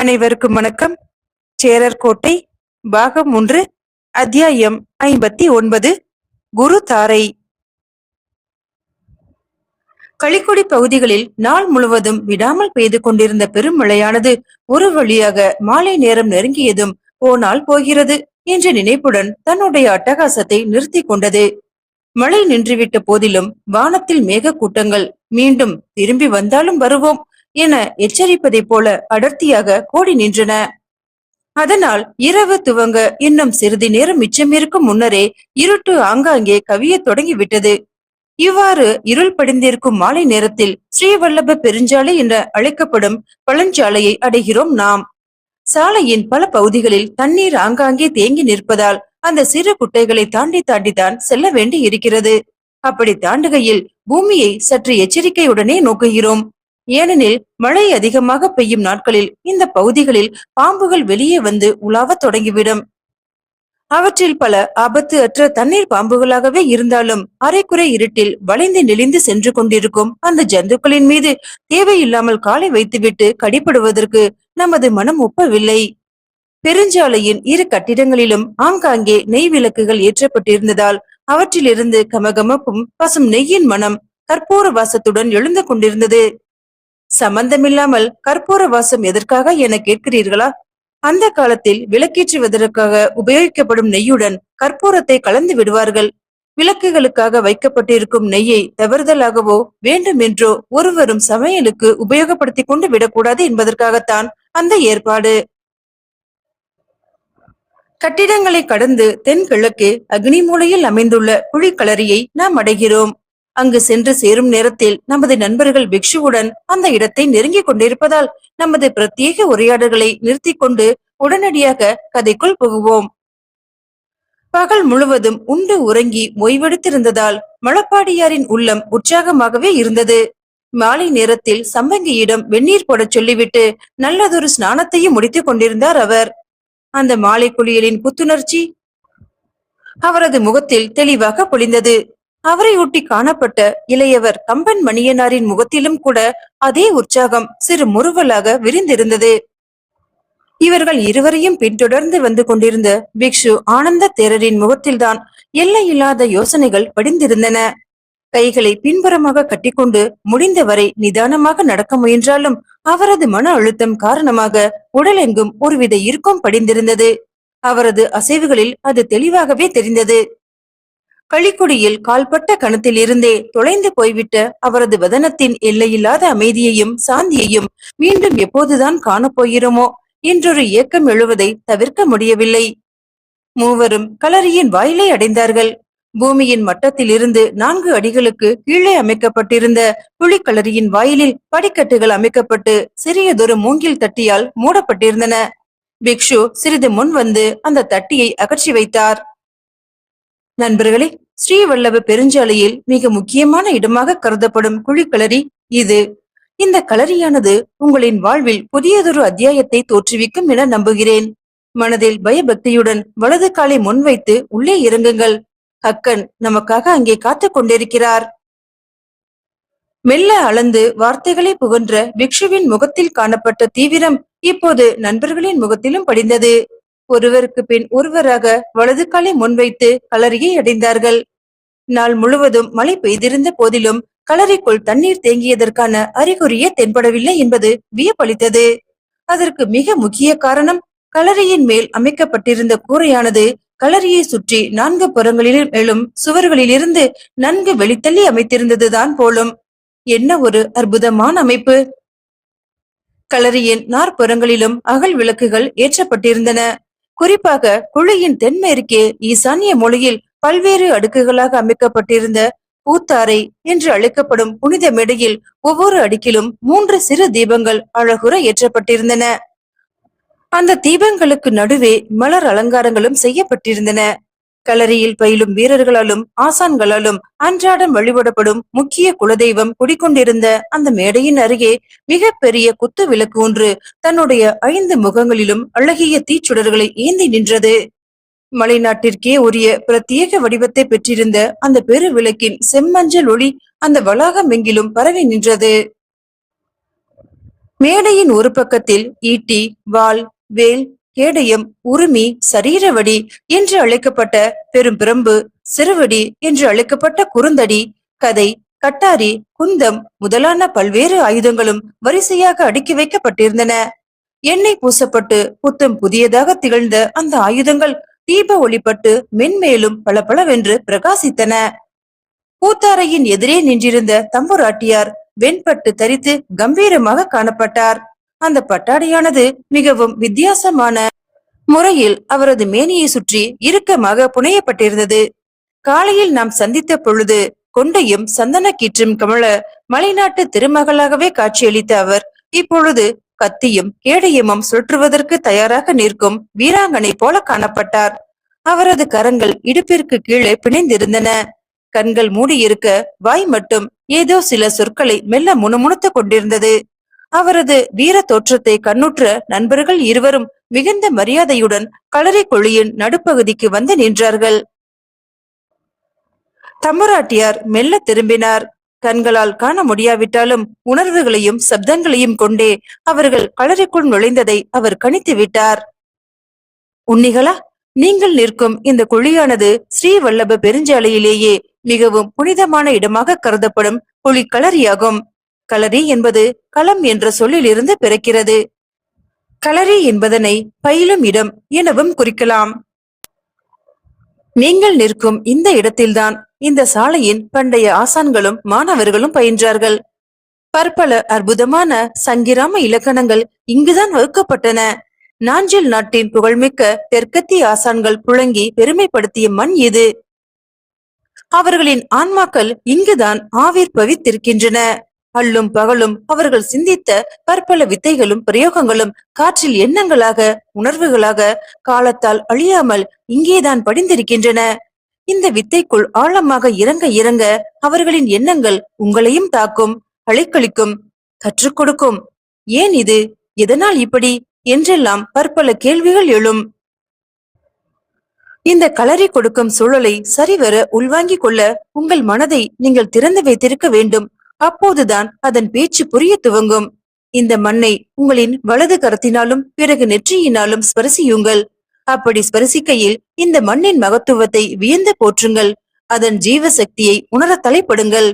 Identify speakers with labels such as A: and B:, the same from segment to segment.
A: அனைவருக்கும் வணக்கம். சேரர் கோட்டை பாகம் 1 அத்தியாயம் 59 குரு தாரை. களிக்குடி பகுதிகளில் நாள் முழுவதும் விடாமல் பெய்து கொண்டிருந்த பெரும் மழையானது ஒரு வழியாக மாலை நேரம் நெருங்கியதும் போனால் போகிறது என்ற நினைப்புடன் தன்னுடைய அட்டகாசத்தை நிறுத்தி கொண்டது. மழை நின்றுவிட்ட போதிலும் வானத்தில் மேக கூட்டங்கள் மீண்டும் திரும்பி வந்தாலும் வருவோம் என எச்சரிப்பதைப் போல அடர்த்தியாக கோடி நின்றன. அதனால் இரவு துவங்க இன்னும் சிறிது நேரம் மிச்சமிருக்கும் முன்னரே இருட்டு ஆங்காங்கே கவிய தொடங்கிவிட்டது. இவ்வாறு இருள் படிந்திருக்கும் மாலை நேரத்தில் ஸ்ரீவல்லப பெருஞ்சாலை என்ற அழைக்கப்படும் பழஞ்சாலையை அடைகிறோம் நாம். சாலையின் பல பகுதிகளில் தண்ணீர் ஆங்காங்கே தேங்கி நிற்பதால் அந்த சிறு குட்டைகளை தாண்டி தாண்டித்தான் செல்ல வேண்டி இருக்கிறது. அப்படி தாண்டுகையில் பூமியை சற்று எச்சரிக்கையுடனே நோக்குகிறோம். ஏனெனில் மழை அதிகமாக பெய்யும் நாட்களில் இந்த பகுதிகளில் பாம்புகள் வெளியே வந்து உலாவ தொடங்கிவிடும். அவற்றில் பல ஆபத்து அற்ற தண்ணீர் பாம்புகளாகவே இருந்தாலும் அரைக்குறை இருட்டில் வளைந்து நெளிந்து சென்று கொண்டிருக்கும் அந்த ஜந்துக்களின் மீது தேவையில்லாமல் காலை வைத்துவிட்டு கடிப்படுவதற்கு நமது மனம் ஒப்பவில்லை. பெருஞ்சாலையின் இரு கட்டிடங்களிலும் ஆங்காங்கே நெய் விளக்குகள் ஏற்றப்பட்டிருந்ததால் அவற்றிலிருந்து கமகமப்பும் பசும் நெய்யின் மனம் கற்பூர வாசத்துடன் எழுந்து கொண்டிருந்தது. சம்பந்தமில்லாமல் கற்பூர வாசம் எதற்காக என கேட்கிறீர்களா? அந்த காலத்தில் விளக்கேற்றுவதற்காக உபயோகிக்கப்படும் நெய்யுடன் கற்பூரத்தை கலந்து விடுவார்கள். விளக்குகளுக்காக வைக்கப்பட்டிருக்கும் நெய்யை தவறுதலாகவோ வேண்டுமென்றோ ஒருவரும் சமையலுக்கு உபயோகப்படுத்திக் கொண்டு விடக்கூடாது என்பதற்காகத்தான் அந்த ஏற்பாடு. கட்டிடங்களை கடந்து தென்கிழக்கு அக்னி மூலையில் அமைந்துள்ள குழிக்களரியை நாம் அடைகிறோம். அங்கு சென்று சேரும் நேரத்தில் நமது நண்பர்கள் பிக்ஷுவுடன் அந்த இடத்தை நெருங்கிக் கொண்டிருப்பதால் நமது பிரத்யேக உரையாடல்களை நிறுத்தி கொண்டு உடனடியாக கதைக்குள் புகுவோம். பகல் முழுவதும் உண்டு உறங்கி ஓய்வெடுத்திருந்ததால் மழப்பாடியாரின் உள்ளம் உற்சாகமாகவே இருந்தது. மாலை நேரத்தில் சம்பங்கியிடம் வெந்நீர் போடச் சொல்லிவிட்டு நல்லதொரு ஸ்நானத்தையும் முடித்துக் கொண்டிருந்தார் அவர். அந்த மாலை குளியலின் புத்துணர்ச்சி அவரது முகத்தில் தெளிவாக பொழிந்தது. அவரை ஒட்டி காணப்பட்ட இளையவர் கம்பன் மணியனாரின் முகத்திலும் கூட அதே உற்சாகம் சிறு முறுவலாக விரிந்திருந்தது. இவர்கள் இருவரையும் பின்தொடர்ந்து வந்து கொண்டிருந்த பிக்ஷு ஆனந்த தேரரின் முகத்தில்தான் எல்லையில்லாத யோசனைகள் படிந்திருந்தன. கைகளை பின்புறமாக கட்டிக்கொண்டு முடிந்தவரை நிதானமாக நடக்க முயன்றாலும் அவரது மன அழுத்தம் காரணமாக உடலெங்கும் ஒருவித இறுக்கம் படிந்திருந்தது. அவரது அசைவுகளில் அது தெளிவாகவே தெரிந்தது. களிக்குடியில் கால்பட்ட கணத்தில் இருந்தே தொலைந்து போய்விட்ட அவரது வதனத்தின் எல்லையில்லாத அமைதியையும் சாந்தியையும் மீண்டும் எப்போதுதான் காணப்போகிறோமோ என்றொரு ஏக்கம் எழுவதை தவிர்க்க முடியவில்லை. மூவரும் களரியின் வாயிலை அடைந்தார்கள். பூமியின் மட்டத்தில் இருந்து 4 அடிகளுக்கு கீழே அமைக்கப்பட்டிருந்த புலிக்களரியின் வாயிலில் படிக்கட்டுகள் அமைக்கப்பட்டு சிறியதொரு மூங்கில் தட்டியால் மூடப்பட்டிருந்தன. பிக்ஷு சிறிது முன் வந்து அந்த தட்டியை அகற்றி வைத்தார். நண்பர்களே, ஸ்ரீவல்லப பெருஞ்சாலையில் மிக முக்கியமான இடமாக கருதப்படும் குழிக்களரி இது. இந்த களரியானது உங்களின் வாழ்வில் புதியதொரு அத்தியாயத்தை தோற்றுவிக்கும் என நம்புகிறேன். மனதில் பயபக்தியுடன் வலது காலை முன்வைத்து உள்ளே இறங்குங்கள். அக்கன் நமக்காக அங்கே காத்து கொண்டிருக்கிறார். மெல்ல அளந்து வார்த்தைகளை புகன்ற பிக்ஷுவின் முகத்தில் காணப்பட்ட தீவிரம் இப்போது நண்பர்களின் முகத்திலும் படிந்தது. ஒருவருக்கு பின் ஒருவராக வலது காலை முன்வைத்து களரியை அடைந்தார்கள். நாள் முழுவதும் மழை பெய்திருந்த போதிலும் களரிக்குள் தண்ணீர் தேங்கியதற்கான அறிகுறியே தென்படவில்லை என்பது வியப்பளித்தது. அதற்கு மிக முக்கிய காரணம் களரியின் மேல் அமைக்கப்பட்டிருந்த கூரையானது களரியை சுற்றி 4 புறங்களிலும் எழும் சுவர்களிலிருந்து நன்கு வெளித்தள்ளி அமைத்திருந்ததுதான் போலும். என்ன ஒரு அற்புதமான அமைப்பு! களரியின் 4 புறங்களிலும் அகல் விளக்குகள் ஏற்றப்பட்டிருந்தன. குறிப்பாக குழியின் தென்மேற்கே ஈசானிய மூலையில் பல்வேறு அடுக்குகளாக அமைக்கப்பட்டிருந்த பூத்தாரை என்று அழைக்கப்படும் புனித மேடையில் ஒவ்வொரு அடுக்கிலும் 3 சிறு தீபங்கள் அழகுற ஏற்றப்பட்டிருந்தன. அந்த தீபங்களுக்கு நடுவே மலர் அலங்காரங்களும் செய்யப்பட்டிருந்தன. களரியில் பயிலும் வீரர்களாலும் ஆசான்களாலும் அன்றாடம் வழிபடப்படும் முக்கிய குலதெய்வம் குடிக்கொண்டிருந்த அந்த மேடையின் அருகே மிக பெரிய குத்து விளக்கு ஒன்று தன்னுடைய 5 முகங்களிலும் அழகிய தீச்சுடர்களை ஏந்தி நின்றது. மலைநாட்டிற்கே உரிய பிரத்யேக வடிவத்தை பெற்றிருந்த அந்த பெரு விளக்கின் செம்மஞ்சள் ஒளி அந்த வளாகம் எங்கிலும் பரவி நின்றது. மேடையின் ஒரு பக்கத்தில் ஈட்டி, வாள், வேல், கேடயம், உருமி, சரீரவடி என்று அழைக்கப்பட்ட பெரும் பிரம்பு, சிறுவடி என்று அழைக்கப்பட்ட குறுந்தடி, கதை, கட்டாரி, குந்தம் முதலான பல்வேறு ஆயுதங்களும் வரிசையாக அடுக்கி வைக்கப்பட்டிருந்தன. எண்ணெய் பூசப்பட்டு புத்தம் புதியதாக திகழ்ந்த அந்த ஆயுதங்கள் தீப ஒளிப்பட்டு மென்மேலும் பளபளவென்று பிரகாசித்தன. பூத்தாரையின் எதிரே நின்றிருந்த தம்புராட்டியார் வெண்பட்டு தரித்து கம்பீரமாக காணப்பட்டார். அந்த பட்டாடையானது மிகவும் வித்தியாசமான முறையில் அவரது மேனியை சுற்றி இறுக்கமாக புனையப்பட்டிருந்தது. காலையில் நாம் சந்தித்த பொழுது கொண்டையும் சந்தன கீற்றும் கமல மலைநாட்டு திருமகளாகவே காட்சியளித்த அவர் இப்பொழுது கத்தியும் கேடயமும் சுற்றுவதற்கு தயாராக நிற்கும் வீராங்கனை போல காணப்பட்டார். அவரது கரங்கள் இடுப்பிற்கு கீழே பிணைந்திருந்தன. கண்கள் மூடியிருக்க வாய் மட்டும் ஏதோ சில சொற்களை மெல்ல முணுமுணுத்துக் கொண்டிருந்தது. அவரது வீர தோற்றத்தை கண்ணுற்ற நண்பர்கள் இருவரும் மிகுந்த மரியாதையுடன் களரி கொள்ளியின் நடுப்பகுதிக்கு வந்து நின்றார்கள். தம்புராட்டியார் மெல்ல திரும்பினார். கண்களால் காண முடியாவிட்டாலும் உணர்வுகளையும் சப்தங்களையும் கொண்டே அவர்கள் களரிக்குள் நுழைந்ததை அவர் கணித்து விட்டார். உன்னிகளா, நீங்கள் நிற்கும் இந்த குழியானது ஸ்ரீவல்லப பெருஞ்சாலையிலேயே மிகவும் புனிதமான இடமாக கருதப்படும் குழி களரியாகும். களரி என்பது களம் என்ற சொல்லிலிருந்து பிறக்கிறது. களரி என்பதனை பயிலும் இடம் எனவும் குறிக்கலாம். நீங்கள் நிற்கும் இந்த இடத்தில்தான் இந்த சாலையின் பண்டைய ஆசான்களும் மாணவர்களும் பயின்றார்கள். பற்பல அற்புதமான சங்கிராம இலக்கணங்கள் இங்குதான் வகுக்கப்பட்டன. நாஞ்சில் நாட்டின் புகழ்மிக்க தெற்கத்திய ஆசான்கள் புழங்கி பெருமைப்படுத்திய மண் இது. அவர்களின் ஆன்மாக்கள் இங்குதான் ஆவிர் பவித்திருக்கின்றன. அல்லும் பகலும் அவர்கள் சிந்தித்த பற்பல வித்தைகளும் பிரயோகங்களும் காற்றில் எண்ணங்களாக உணர்வுகளாக காலத்தால் அழியாமல் இங்கேதான் படிந்திருக்கின்றன. இந்த வித்தைக்குள் ஆழமாக இறங்க இறங்க அவர்களின் எண்ணங்கள் உங்களையும் தாக்கும், அலைக்கழிக்கும், கற்றுக் கொடுக்கும். ஏன் இது, எதனால் இப்படி என்றெல்லாம் பற்பல கேள்விகள் எழும். இந்த களரி கொடுக்கும் சூழலை சரிவர உள்வாங்கிக் கொள்ள உங்கள் மனதை நீங்கள் திறந்து வைத்திருக்க வேண்டும். அப்போதுதான் அதன் பேச்சு புரிய துவங்கும். இந்த மண்ணை உங்களின் வலது கரத்தினாலும் பிறகு நெற்றியினாலும் ஸ்பரிசியுங்கள். அப்படி ஸ்பரிசிக்கையில் இந்த மண்ணின் மகத்துவத்தை வியந்து போற்றுங்கள். அதன் ஜீவ சக்தியை உணர தலைப்படுங்கள்.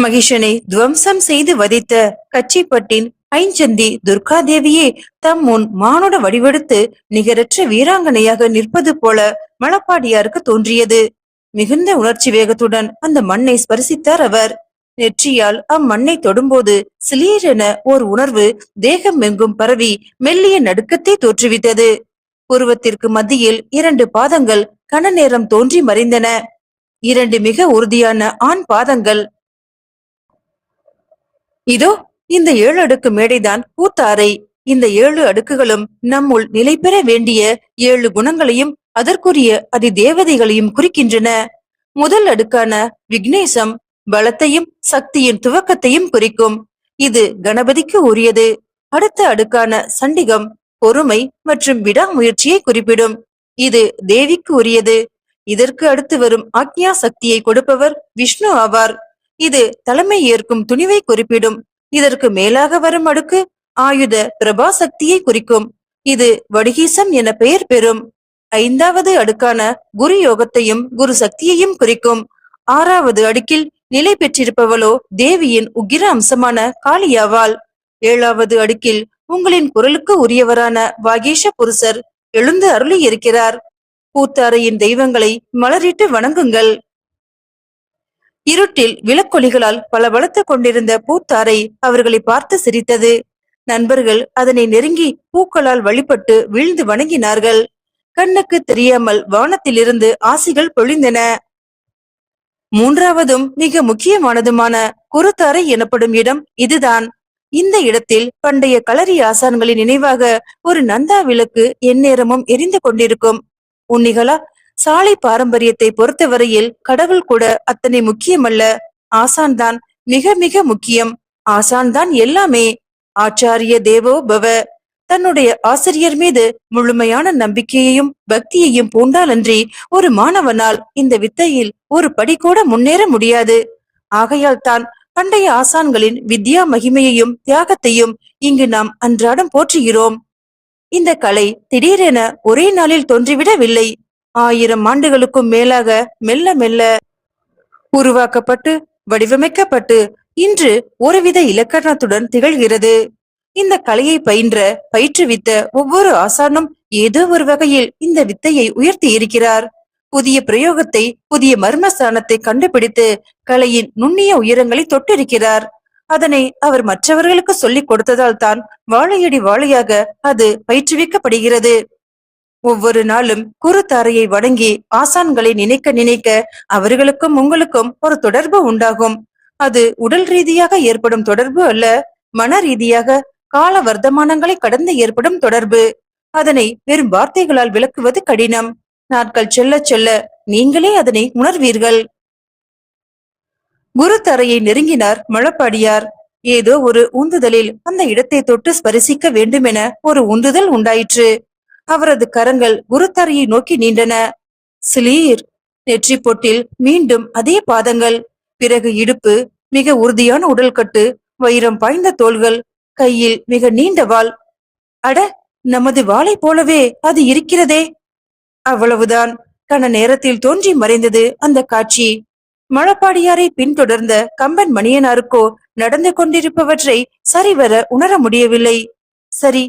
A: மகிஷனை துவம்சம் செய்து வதைத்த கச்சிப்பட்டின் ஐஞ்சந்தி துர்காதேவியே தம் முன் மானுட வடிவெடுத்து நிகரற்ற வீராங்கனையாக நிற்பது போல மலப்பாடியாருக்கு தோன்றியது. மிகுந்த உணர்ச்சி வேகத்துடன் அந்த மண்ணை ஸ்பரிசித்தார் அவர். நெற்றியால் அம்மண்ணை தொடும்போது சிலீரென ஓர் உணர்வு தேகம் எங்கும் பரவி மெல்லிய நடுக்கத்தை தோற்றுவித்தது. உருவத்திற்கு மத்தியில் 2 பாதங்கள் கன நேரம் தோன்றி மறைந்தன. 2 மிக உறுதியான ஆண் பாதங்கள். இதோ இந்த 7 அடுக்கு மேடைதான் பூத்தாரை. இந்த 7 அடுக்குகளும் நம்முள் நிலை பெற வேண்டிய 7 குணங்களையும் அதற்குரிய அதி தேவதைகளையும் குறிக்கின்றன. முதல் அடுக்கான விக்னேசம் பலத்தையும் சக்தியின் துவக்கத்தையும் குறிக்கும். இது கணபதிக்கு உரியது. அடுத்த அடுக்கான சண்டிகம் பொறுமை மற்றும் விடாமுயற்சியை குறிப்பிடும். இது தேவிக்கு உரியது. இதற்கு அடுத்து வரும் ஆக்ஞா சக்தியை கொடுப்பவர் விஷ்ணு ஆவார். இது தலைமை ஏற்கும் துணிவை குறிப்பிடும். இதற்கு மேலாக வரும் அடுக்கு ஆயுத பிரபா சக்தியை குறிக்கும். இது வடிகீசம் என பெயர் பெறும். 5வது அடுக்கான குரு யோகத்தையும் குரு சக்தியையும் குறிக்கும். 6வது அடுக்கில் நிலை பெற்றிருப்பவளோ தேவியின் உக்கிர அம்சமான காளியாவாள். 7வது அடுக்கில் உங்களின் குரலுக்கு உரியவரான வாகீஷ புருஷர் எழுந்து அருளி இருக்கிறார். பூத்தாரையின் தெய்வங்களை மலரிட்டு வணங்குங்கள். இருட்டில் விளக்கொலிகளால் பளபளத்துக் கொண்டிருந்த பூத்தாரை அவர்களை பார்த்து சிரித்தது. நண்பர்கள் அதனை நெருங்கி பூக்களால் வழிபட்டு வீழ்ந்து வணங்கினார்கள். கண்ணுக்கு தெரியாமல் வானத்திலிருந்து ஆசிகள் பொழிந்தன. 3வதும் மிக முக்கியமானதுமான குருத்தாரை எனப்படும் இடம் இதுதான். இந்த இடத்தில் பண்டைய களரி ஆசான்களின் நினைவாக ஒரு நந்தா விளக்கு எந்நேரமும் எரிந்து கொண்டிருக்கும். உன்னிகளா, சாலை பாரம்பரியத்தை பொறுத்தவரையில் கடவுள் கூட அத்தனை முக்கியமல்ல. ஆசான் தான் மிக மிக முக்கியம். ஆசான் தான் எல்லாமே. ஆச்சாரிய தேவோ பவ. தன்னுடைய ஆசிரியர் மீது முழுமையான நம்பிக்கையையும் பக்தியையும் பூண்டாலன்றி ஒரு மாணவனால் இந்த வித்தையில் ஒரு படி கூட முன்னேற முடியாது. ஆகையால் தான் பண்டைய ஆசான்களின் வித்யா மகிமையையும் தியாகத்தையும் இங்கு நாம் அன்றாடம் போற்றுகிறோம். இந்த கலை திடீரென ஒரே நாளில் தோன்றிவிடவில்லை. 1000 ஆண்டுகளுக்கும் மேலாக மெல்ல மெல்ல உருவாக்கப்பட்டு வடிவமைக்கப்பட்டு இன்று ஒருவித இலக்கணத்துடன் திகழ்கிறது. இந்த கலையை பயிற்றுவித்த ஒவ்வொரு ஆசானும் ஏதோ ஒரு வகையில் இந்த வித்தையை உயர்த்தி இருக்கிறார். புதிய பிரயோகத்தை, புதிய மர்மஸ்தானத்தை கண்டுபிடித்து கலையின் நுண்ணிய உயரங்களை தொட்டிருக்கிறார். அதனை அவர் மற்றவர்களுக்கு சொல்லிக் கொடுத்ததால் தான் வாழையடி வாழையாக அது பயிற்றுவிக்கப்படுகிறது. ஒவ்வொரு நாளும் குருதாரையை வணங்கி ஆசான்களை நினைக்க நினைக்க அவர்களுக்கும் உங்களுக்கும் ஒரு தொடர்பு உண்டாகும். அது உடல் ரீதியாக ஏற்படும் தொடர்பு அல்ல, மன ரீதியாக கால வர்த்தமானங்களை கடந்து ஏற்படும் தொடர்பு. அதனை வெறும் வார்த்தைகளால் விளக்குவது கடினம். நாட்கள் செல்ல செல்ல நீங்களே அதனை உணர்வீர்கள். குரு தரையை நெருங்கினார் மழப்பாடியார். ஏதோ ஒரு உந்துதலில் அந்த இடத்தை தொட்டு ஸ்பரிசிக்க வேண்டுமென ஒரு உந்துதல் உண்டாயிற்று. அவரது கரங்கள் குருத்தரையை நோக்கி நீண்டன. சிலீர். நெற்றி பொட்டில் மீண்டும் அதே பாதங்கள், பிறகு இடுப்பு, மிக உறுதியான உடல்கட்டு, வைரம் பாய்ந்த தோள்கள், கையில் மிக நீண்ட வாள். அட, நமது வாளை போலவே அது இருக்கிறதே! அவ்வளவுதான். கன நேரத்தில் தோன்றி மறைந்தது அந்த காட்சி. மழப்பாடியாரை பின்தொடர்ந்த கம்பன் மணியனாருக்கோ நடந்து கொண்டிருப்பவற்றை சரிவர உணர முடியவில்லை. சரி,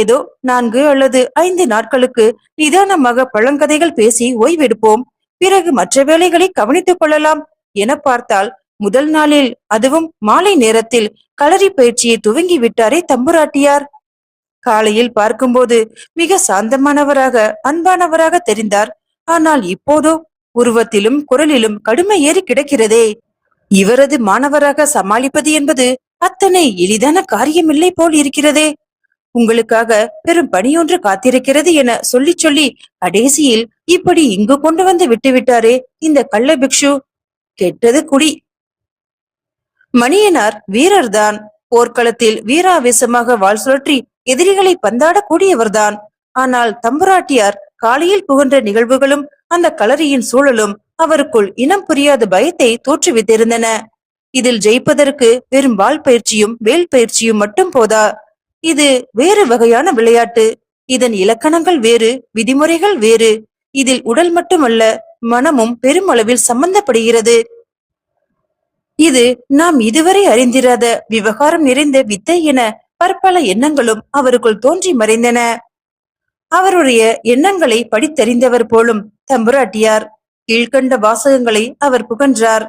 A: ஏதோ 4 அல்லது 5 நாட்களுக்கு நிதானமாக பழங்கதைகள் பேசி ஓய்வெடுப்போம், பிறகு மற்ற வேலைகளை கவனித்துக் கொள்ளலாம் என பார்த்தால், முதல் நாளில், அதுவும் மாலை நேரத்தில் களரி பயிற்சியை துவங்கி விட்டாரே தம்புராட்டியார். காலையில் பார்க்கும்போது மிக சாந்தமானவராக, அன்பானவராக தெரிந்தார். ஆனால் இப்போதோ உருவத்திலும் குரலிலும் கடுமை ஏறி கிடக்கிறதே. இவரது மாணவராக சமாளிப்பது என்பது அத்தனை எளிதான காரியமில்லை போல் இருக்கிறதே. உங்களுக்காக பெரும் பணியொன்று காத்திருக்கிறது என சொல்லி சொல்லி கடைசியில் இப்படி இங்கு கொண்டு வந்து விட்டுவிட்டாரே இந்த கள்ள பிக்ஷு. கெட்டது குடி. மணியனார் வீரர்தான். போர்க்களத்தில் வீராவேசமாக வாள் சுழற்றி எதிரிகளை பந்தாட கூடியவர்தான். ஆனால் தம்புராட்டியார் காலையில் புகன்ற நிகழ்வுகளும் அந்த களரியின் சூழலும் அவருக்குள் இனம் புரியாத பயத்தை தோற்றுவித்திருந்தன. இதில் ஜெயிப்பதற்கு வெறும் வாள் பயிற்சியும் வேல் பயிற்சியும் மட்டும் போதா. இது வேறு வகையான விளையாட்டு. இதன் இலக்கணங்கள் வேறு, விதிமுறைகள் வேறு. இதில் உடல் மட்டுமல்ல, மனமும் பெருமளவில் சம்பந்தப்படுகிறது. இது நாம் இதுவரை அறிந்திராத விவகாரம் நிறைந்த வித்தை என பற்பல எண்ணங்களும் அவருக்குள் தோன்றி மறைந்தன. அவருடைய எண்ணங்களை படித்தறிந்தவர் போலும் தம்புராட்டியார். கீழ்கண்ட வாசகங்களை அவர் புகன்றார்.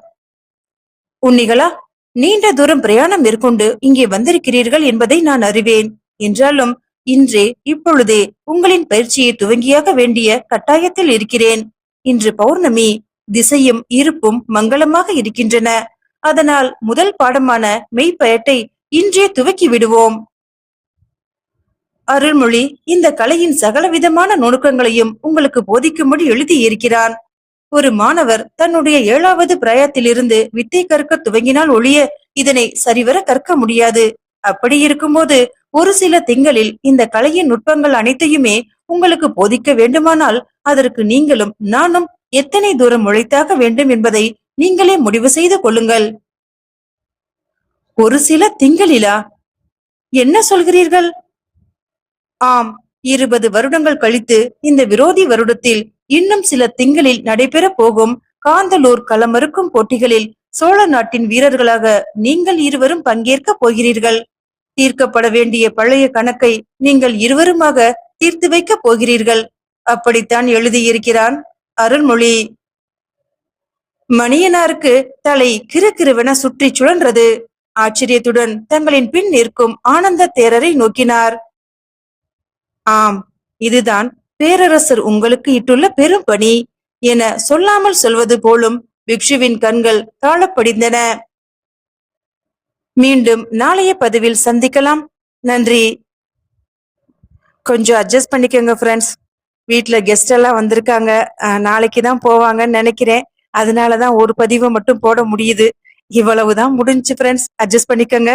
A: உன்னிகளா, நீண்ட தூரம் பிரயாணம் மேற்கொண்டு இங்கே வந்திருக்கிறீர்கள் என்பதை நான் அறிவேன். என்றாலும் இன்றே இப்பொழுதே உங்களின் பயிற்சியை துவங்கியாக வேண்டிய கட்டாயத்தில் இருக்கிறேன். இன்று பௌர்ணமி, திசையும் இருப்பும் மங்களமாக இருக்கின்றன. அதனால் முதல் பாடமான மெய்ப்பயட்டை இன்றே துவக்கி விடுவோம். அருள்மொழி இந்த கலையின் சகலவிதமான நுணுக்கங்களையும் உங்களுக்கு போதிக்கும்படி எழுதியிருக்கிறான். ஒரு மாணவர் தன்னுடைய 7வது பிராயத்திலிருந்து வித்தை கற்க துவங்கினால் ஒழிய இதனை சரிவர கற்க முடியாது. அப்படி இருக்கும்போது ஒரு சில திங்களில் இந்த கலையின் நுட்பங்கள் அனைத்தையுமே உங்களுக்கு போதிக்க வேண்டுமானால் அதற்கு நீங்களும் நானும் எத்தனை தூரம் உழைத்தாக வேண்டும் என்பதை நீங்களே முடிவு செய்து கொள்ளுங்கள். ஒரு சில திங்களிலா? என்ன சொல்கிறீர்கள்? ஆம், 20 வருடங்கள் கழித்து இந்த விரோதி வருடத்தில் இன்னும் சில திங்களில் நடைபெற போகும் காந்தலூர் களமறுக்கும் போட்டிகளில் சோழ நாட்டின் வீரர்களாக நீங்கள் இருவரும் பங்கேற்க போகிறீர்கள். தீர்க்கப்பட வேண்டிய பழைய கணக்கை நீங்கள் இருவருமாக தீர்த்து வைக்க போகிறீர்கள். அப்படித்தான் எழுதியிருக்கிறான் அருள்மொழி. மணியனாருக்கு தலை கிறுகிறுவென சுற்றி சுழன்றது. ஆச்சரியத்துடன் தங்களின் பின் நிற்கும் ஆனந்த தேரரை நோக்கினார். ஆம், இதுதான் பேரரசர் உங்களுக்கு இட்டுள்ள பெரும் பணி என சொல்லாமல் சொல்வது போலும் பிக்ஷுவின் கண்கள் தாழப்படிந்தன. மீண்டும் நாளைய பதிவில் சந்திக்கலாம். நன்றி. கொஞ்சம் அட்ஜஸ்ட் பண்ணிக்கோங்க ஃப்ரெண்ட்ஸ். வீட்டுல கெஸ்ட் எல்லாம் வந்திருக்காங்க. நாளைக்கு தான் போவாங்கன்னு நினைக்கிறேன். அதனாலதான் ஒரு பதிவை மட்டும் போட முடியுது. இவ்வளவுதான் முடிஞ்சு ஃப்ரெண்ட்ஸ். அட்ஜஸ்ட் பண்ணிக்கோங்க.